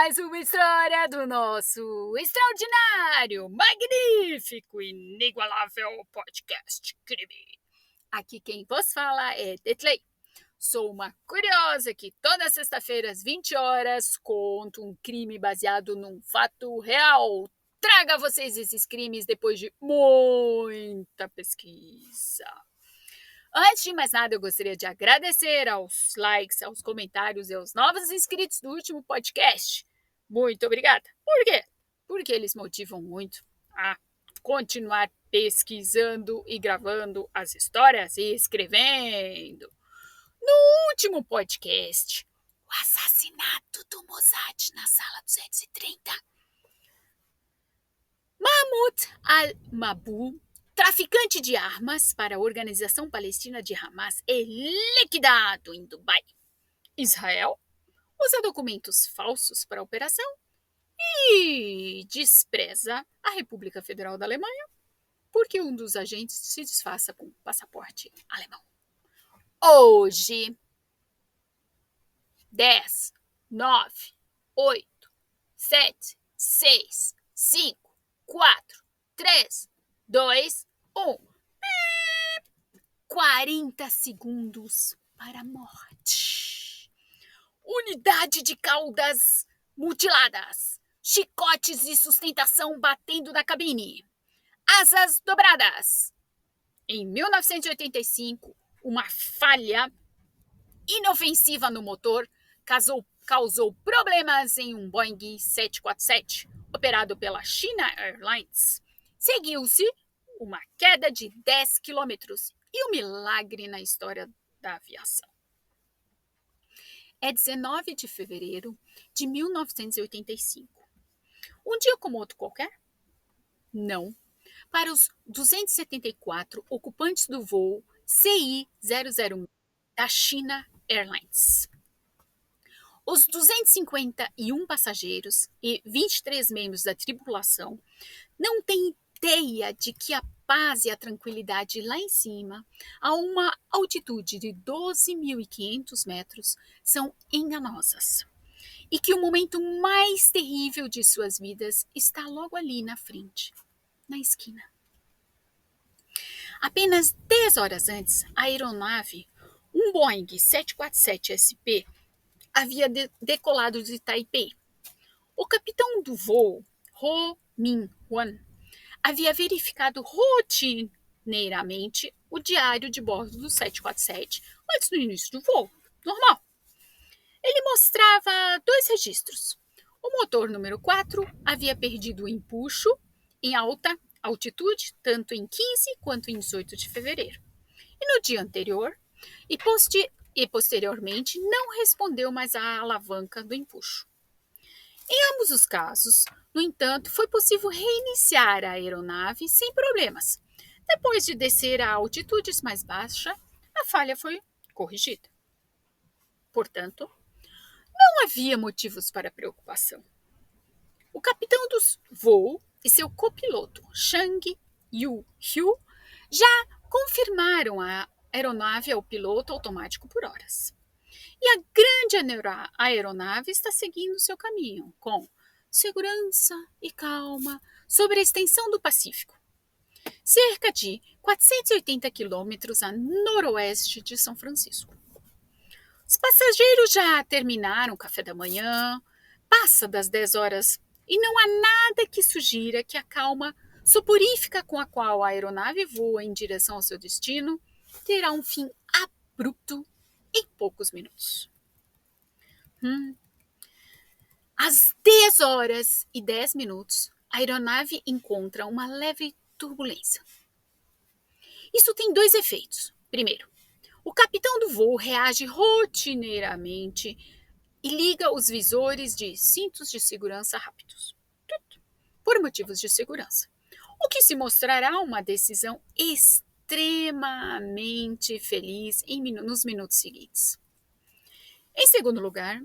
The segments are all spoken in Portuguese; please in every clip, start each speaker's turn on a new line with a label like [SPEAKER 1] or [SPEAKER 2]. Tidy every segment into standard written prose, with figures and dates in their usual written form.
[SPEAKER 1] mais uma história do nosso extraordinário, magnífico, inigualável podcast Crime. Aqui quem vos fala é Detley. Sou uma curiosa que toda sexta-feira às 20 horas conto um crime baseado num fato real. Traga a vocês esses crimes depois de muita pesquisa. Antes de mais nada, eu gostaria de agradecer aos likes, aos comentários e aos novos inscritos do último podcast. Muito obrigada. Por quê? Porque eles motivam muito a continuar pesquisando e gravando as histórias e escrevendo. No último podcast, o assassinato do Mossad na sala 230. Mahmoud al-Mabhouh, traficante de armas para a organização palestina de Hamas, é liquidado em Dubai. Israel usa documentos falsos para a operação e despreza a República Federal da Alemanha porque um dos agentes se disfarça com passaporte alemão. Hoje, 10, 9, 8, 7, 6, 5, 4, 3, 2, 1. 40 segundos para a morte. Unidade de caudas mutiladas. Chicotes de sustentação batendo na cabine. Asas dobradas. Em 1985, uma falha inofensiva no motor causou problemas em um Boeing 747, operado pela China Airlines. Seguiu-se uma queda de 10 quilômetros e um milagre na história da aviação. É 19 de fevereiro de 1985. Um dia como outro qualquer? Não. Para os 274 ocupantes do voo CI-001 da China Airlines. Os 251 passageiros e 23 membros da tripulação não têm ideia de que a paz e a tranquilidade lá em cima, a uma altitude de 12.500 metros, são enganosas. E que o momento mais terrível de suas vidas está logo ali na frente, na esquina. Apenas 10 horas antes, a aeronave, um Boeing 747 SP, havia decolado de Taipei. O capitão do voo, Ho Min-hwan, havia verificado rotineiramente o diário de bordo do 747 antes do início do voo. Normal. Ele mostrava 2 registros. O motor número 4 havia perdido o empuxo em alta altitude, tanto em 15 quanto em 18 de fevereiro. E no dia anterior, e posteriormente, não respondeu mais à alavanca do empuxo. Em ambos os casos, no entanto, foi possível reiniciar a aeronave sem problemas. Depois de descer a altitudes mais baixas, a falha foi corrigida. Portanto, não havia motivos para preocupação. O capitão do voo e seu copiloto, Chang Yu-hyu, já confirmaram a aeronave ao piloto automático por horas. E a grande aeronave está seguindo seu caminho, com segurança e calma, sobre a extensão do Pacífico, cerca de 480 quilômetros a noroeste de São Francisco. Os passageiros já terminaram o café da manhã, passa das 10 horas e não há nada que sugira que a calma soporífica com a qual a aeronave voa em direção ao seu destino terá um fim abrupto em poucos minutos. Às 10 horas e 10 minutos, a aeronave encontra uma leve turbulência. Isso tem 2 efeitos. Primeiro, o capitão do voo reage rotineiramente e liga os visores de cintos de segurança rápidos, por motivos de segurança, o que se mostrará uma decisão extremamente feliz nos minutos seguintes. Em segundo lugar,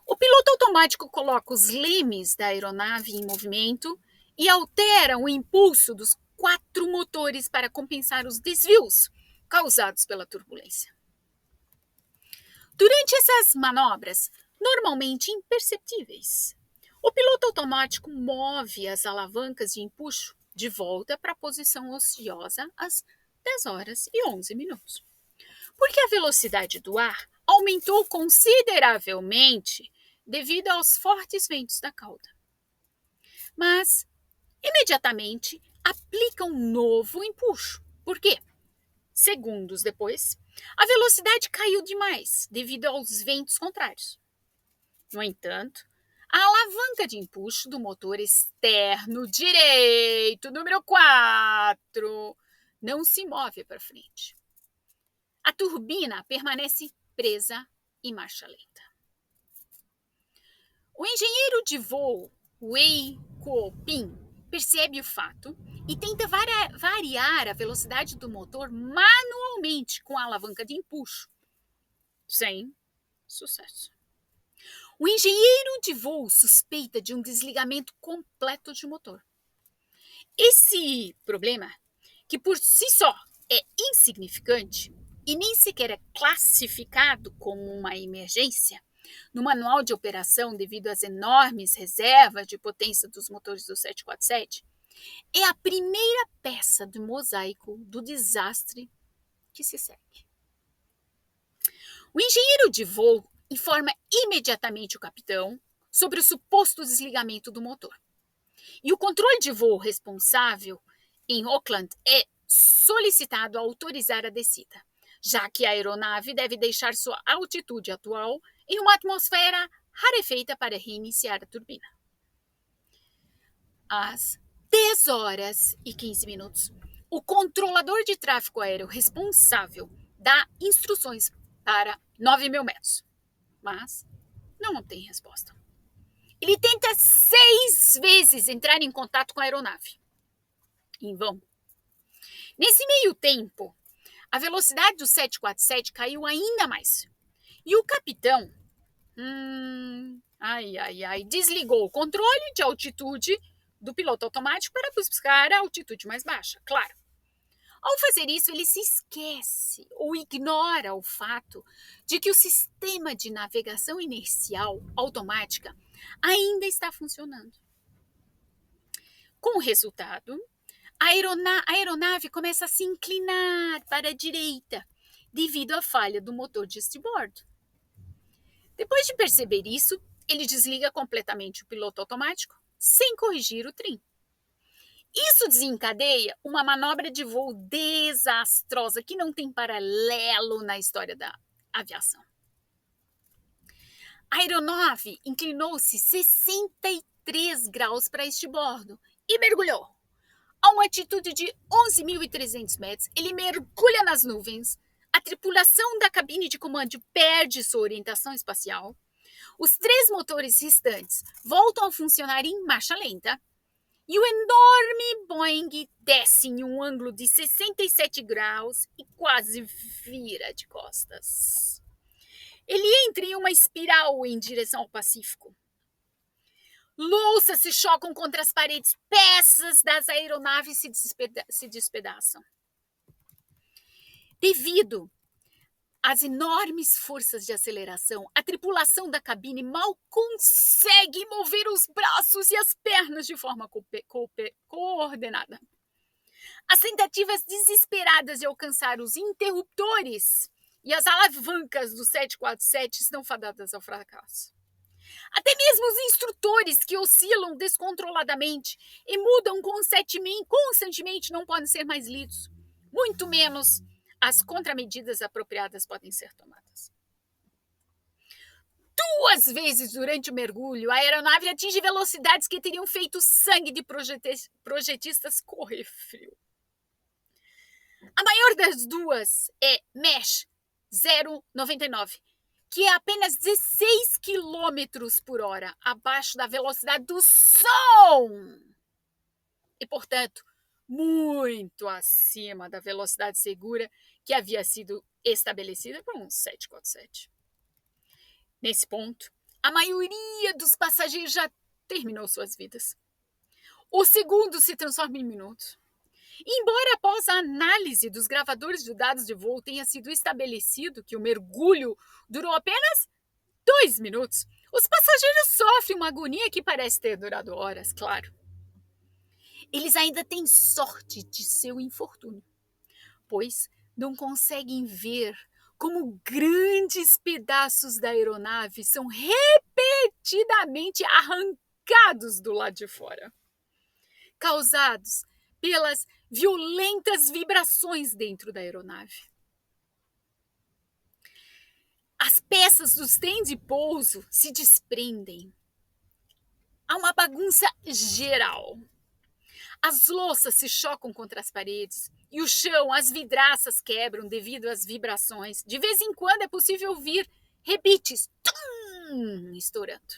[SPEAKER 1] o piloto automático coloca os lemes da aeronave em movimento e altera o impulso dos 4 motores para compensar os desvios causados pela turbulência. Durante essas manobras, normalmente imperceptíveis, O piloto automático move as alavancas de empuxo de volta para a posição ociosa às 10 horas e 11 minutos. Porque a velocidade do ar aumentou consideravelmente devido aos fortes ventos da cauda. Mas, imediatamente, aplica um novo empuxo. Por quê? Segundos depois, a velocidade caiu demais devido aos ventos contrários. No entanto, a alavanca de empuxo do motor externo direito, número 4, não se move para frente. A turbina permanece presa em marcha lenta. O engenheiro de voo Wei Kuo-ping percebe o fato e tenta variar a velocidade do motor manualmente com a alavanca de empuxo, sem sucesso. O engenheiro de voo suspeita de um desligamento completo de motor. Esse problema, que por si só é insignificante e nem sequer é classificado como uma emergência no manual de operação devido às enormes reservas de potência dos motores do 747, é a primeira peça do mosaico do desastre que se segue. O engenheiro de voo informa imediatamente o capitão sobre o suposto desligamento do motor. E o controle de voo responsável em Auckland é solicitado a autorizar a descida, já que a aeronave deve deixar sua altitude atual em uma atmosfera rarefeita para reiniciar a turbina. Às 10 horas e 15 minutos, o controlador de tráfego aéreo responsável dá instruções para 9.000 metros, mas não obtém resposta. Ele tenta 6 vezes entrar em contato com a aeronave. Em vão. Nesse meio tempo, a velocidade do 747 caiu ainda mais. E o capitão, desligou o controle de altitude do piloto automático para buscar a altitude mais baixa, claro. Ao fazer isso, ele se esquece ou ignora o fato de que o sistema de navegação inercial automática ainda está funcionando. Com o resultado, a aeronave começa a se inclinar para a direita devido à falha do motor de estribordo. Depois de perceber isso, ele desliga completamente o piloto automático sem corrigir o trim. Isso desencadeia uma manobra de voo desastrosa que não tem paralelo na história da aviação. A aeronave inclinou-se 63 graus para estribordo e mergulhou. A uma altitude de 11.300 metros, ele mergulha nas nuvens. A tripulação da cabine de comando perde sua orientação espacial. Os 3 motores restantes voltam a funcionar em marcha lenta. E o enorme Boeing desce em um ângulo de 67 graus e quase vira de costas. Ele entra em uma espiral em direção ao Pacífico. Louças se chocam contra as paredes, peças das aeronaves se despedaçam. Devido às enormes forças de aceleração, a tripulação da cabine mal consegue mover os braços e as pernas de forma coordenada. As tentativas desesperadas de alcançar os interruptores e as alavancas do 747 estão fadadas ao fracasso. Até mesmo os instrutores que oscilam descontroladamente e mudam constantemente não podem ser mais lidos, muito menos as contramedidas apropriadas podem ser tomadas. 2 vezes durante o mergulho, a aeronave atinge velocidades que teriam feito o sangue de projetistas correr frio. A maior das duas é Mach 0,99, que é apenas 16 km por hora abaixo da velocidade do som. E, portanto, muito acima da velocidade segura que havia sido estabelecida por um 747. Nesse ponto, a maioria dos passageiros já terminou suas vidas. O segundo se transforma em minutos. Embora após a análise dos gravadores de dados de voo tenha sido estabelecido que o mergulho durou apenas 2 minutos, Os passageiros sofrem uma agonia que parece ter durado horas, claro. Eles ainda têm sorte de seu infortúnio, pois não conseguem ver como grandes pedaços da aeronave são repetidamente arrancados do lado de fora, causados pelas violentas vibrações dentro da aeronave. As peças dos trens de pouso se desprendem. Há uma bagunça geral. As louças se chocam contra as paredes e o chão, as vidraças quebram devido às vibrações. De vez em quando é possível ouvir rebites estourando.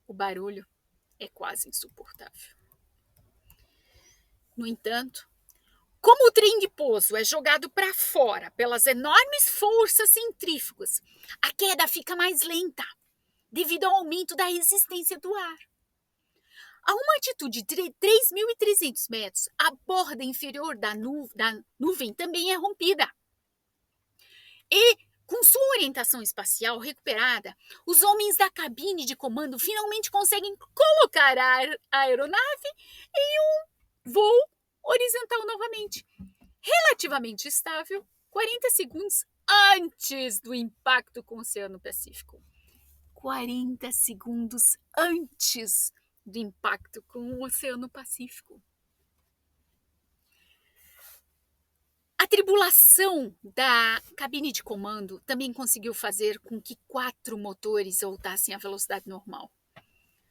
[SPEAKER 1] O barulho é quase insuportável. No entanto, como o trem de pouso é jogado para fora pelas enormes forças centrífugas, a queda fica mais lenta, devido ao aumento da resistência do ar. A uma altitude de 3.300 metros, a borda inferior da nuvem também é rompida. E, com sua orientação espacial recuperada, os homens da cabine de comando finalmente conseguem colocar a aeronave em um voo horizontal novamente, relativamente estável, 40 segundos antes do impacto com o Oceano Pacífico. 40 segundos antes do impacto com o Oceano Pacífico. A tripulação da cabine de comando também conseguiu fazer com que 4 motores voltassem à velocidade normal.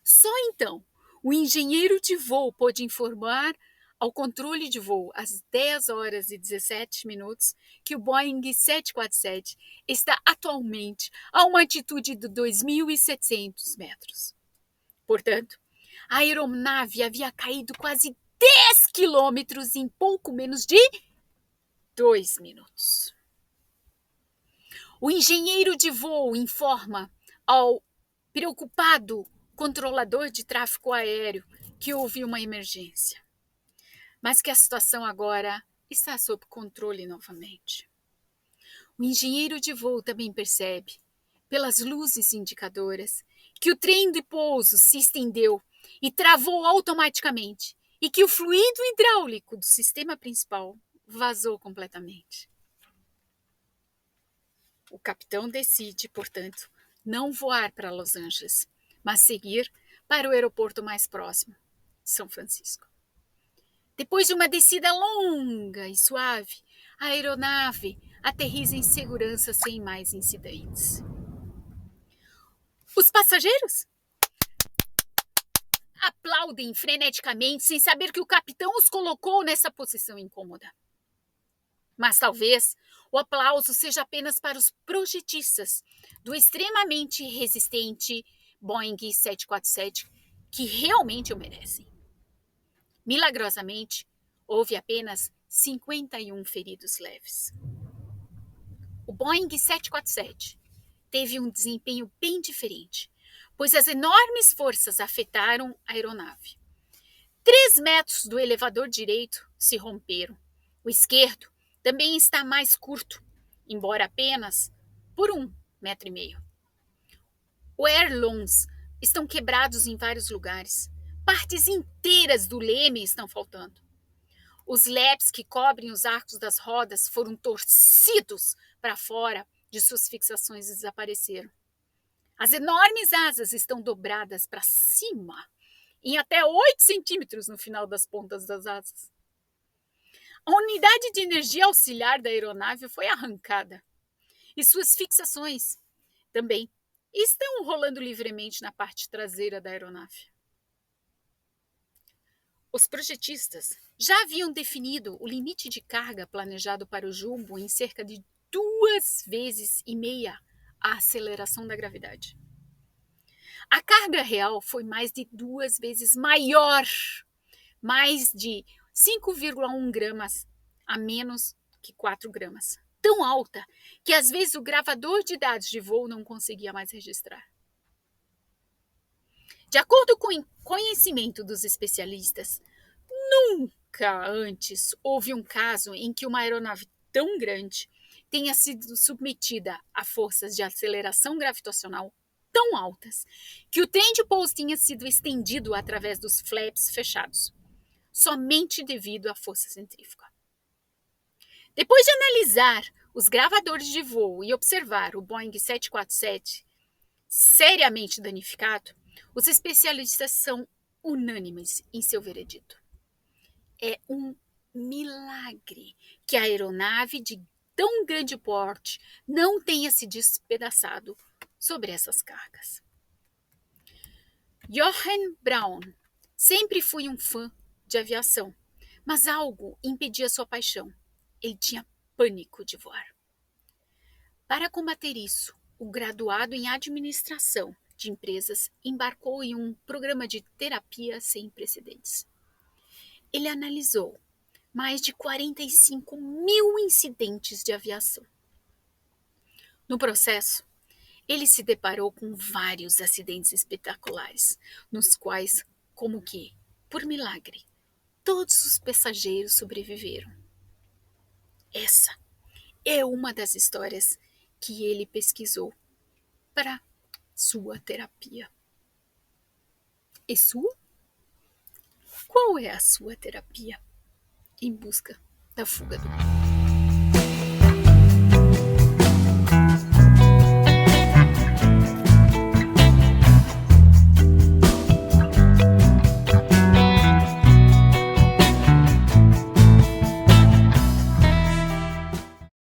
[SPEAKER 1] Só então, o engenheiro de voo pôde informar ao controle de voo às 10 horas e 17 minutos que o Boeing 747 está atualmente a uma altitude de 2.700 metros. Portanto, a aeronave havia caído quase 10 quilômetros em pouco menos de 2 minutos. O engenheiro de voo informa ao preocupado controlador de tráfego aéreo que houve uma emergência, mas que a situação agora está sob controle novamente. O engenheiro de voo também percebe, pelas luzes indicadoras, que o trem de pouso se estendeu e travou automaticamente e que o fluido hidráulico do sistema principal vazou completamente. O capitão decide, portanto, não voar para Los Angeles, mas seguir para o aeroporto mais próximo, São Francisco. Depois de uma descida longa e suave, a aeronave aterriza em segurança sem mais incidentes. Os passageiros aplaudem freneticamente sem saber que o capitão os colocou nessa posição incômoda. Mas talvez o aplauso seja apenas para os projetistas do extremamente resistente Boeing 747, que realmente o merecem. Milagrosamente, houve apenas 51 feridos leves. O Boeing 747 teve um desempenho bem diferente, pois as enormes forças afetaram a aeronave. 3 metros do elevador direito se romperam. O esquerdo também está mais curto, embora apenas por 1,5 metros. Os ailerons estão quebrados em vários lugares. Partes inteiras do leme estão faltando. Os laps que cobrem os arcos das rodas foram torcidos para fora de suas fixações e desapareceram. As enormes asas estão dobradas para cima, em até 8 centímetros no final das pontas das asas. A unidade de energia auxiliar da aeronave foi arrancada e suas fixações também estão rolando livremente na parte traseira da aeronave. Os projetistas já haviam definido o limite de carga planejado para o jumbo em cerca de 2,5 vezes a aceleração da gravidade. A carga real foi mais de 2 vezes maior, mais de 5,1 gramas a menos que 4 gramas. Tão alta que às vezes o gravador de dados de voo não conseguia mais registrar. De acordo com o conhecimento dos especialistas, nunca antes houve um caso em que uma aeronave tão grande tenha sido submetida a forças de aceleração gravitacional tão altas que o trem de pouso tinha sido estendido através dos flaps fechados, somente devido à força centrífuga. Depois de analisar os gravadores de voo e observar o Boeing 747 seriamente danificado, os especialistas são unânimes em seu veredito. É um milagre que a aeronave de tão grande porte não tenha se despedaçado sobre essas cargas. Johann Braun sempre foi um fã de aviação, mas algo impedia sua paixão. Ele tinha pânico de voar. Para combater isso, o graduado em administração de empresas embarcou em um programa de terapia sem precedentes. Ele analisou mais de 45 mil incidentes de aviação. No processo, ele se deparou com vários acidentes espetaculares, nos quais, como que, por milagre, todos os passageiros sobreviveram. Essa é uma das histórias que ele pesquisou para sua terapia. E sua? Qual é a sua terapia em busca da fuga do